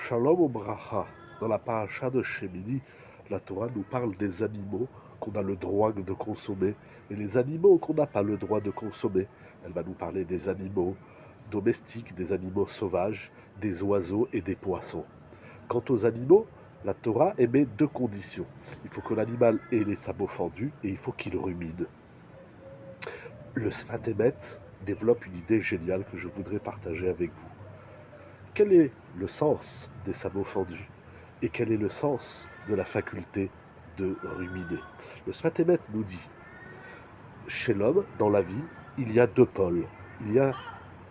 Shalom Obracha, dans la paracha de Shemini, la Torah nous parle des animaux qu'on a le droit de consommer et les animaux qu'on n'a pas le droit de consommer. Elle va nous parler des animaux domestiques, des animaux sauvages, des oiseaux et des poissons. Quant aux animaux, la Torah émet deux conditions. Il faut que l'animal ait les sabots fendus et il faut qu'il rumine. Le Sfat Emet développe une idée géniale que je voudrais partager avec vous. Quel est le sens des sabots fendus et quel est le sens de la faculté de ruminer? Le Sfat Emet nous dit, chez l'homme, dans la vie, il y a deux pôles. Il y a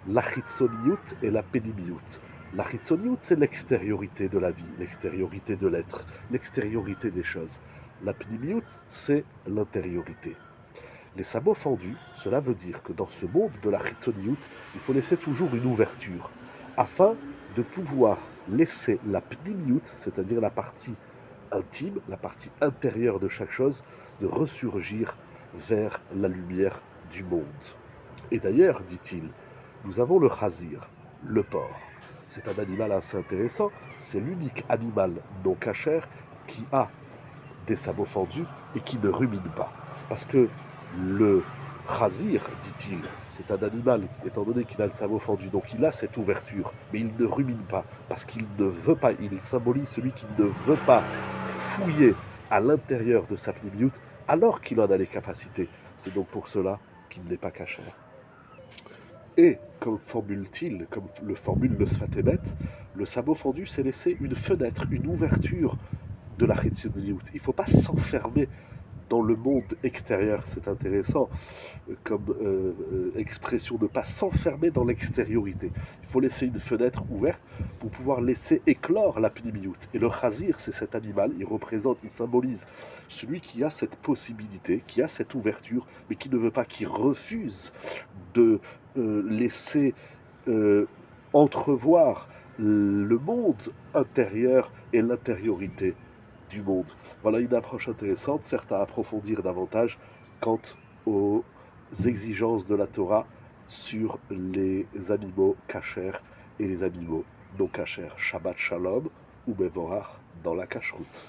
l'achitsoniout et la pénimiout. L'achitsoniout, c'est l'extériorité de la vie, l'extériorité de l'être, l'extériorité des choses. La pénimiout, c'est l'intériorité. Les sabots fendus, cela veut dire que dans ce monde de la chitsoniout, il faut laisser toujours une ouverture, afin de pouvoir laisser la pnimiout, c'est-à-dire la partie intime, la partie intérieure de chaque chose, de ressurgir vers la lumière du monde. Et d'ailleurs, dit-il, nous avons le chazir, le porc. C'est un animal assez intéressant, c'est l'unique animal non cachère qui a des sabots fendus et qui ne rumine pas. Parce que le chazir, dit-il, c'est un animal, étant donné qu'il a le sabot fendu, donc il a cette ouverture, mais il ne rumine pas, parce qu'il ne veut pas, il symbolise celui qui ne veut pas fouiller à l'intérieur de sa pnimiout, alors qu'il en a les capacités. C'est donc pour cela qu'il n'est pas cachère. Et, comme formule-t-il, comme le formule le Sfat Emet, le sabot fendu, c'est laisser une fenêtre, une ouverture de la Chitzioniut. Il ne faut pas s'enfermer dans le monde extérieur, c'est intéressant comme expression, ne pas s'enfermer dans l'extériorité. Il faut laisser une fenêtre ouverte pour pouvoir laisser éclore la pnimiout. Et le chazir, c'est cet animal, il représente, il symbolise celui qui a cette possibilité, qui a cette ouverture, mais qui ne veut pas, qui refuse de laisser entrevoir le monde intérieur et l'intériorité du monde. Voilà une approche intéressante, certes à approfondir davantage quant aux exigences de la Torah sur les animaux cachers et les animaux non cachers. Shabbat Shalom ou Mevorach dans la cacheroute.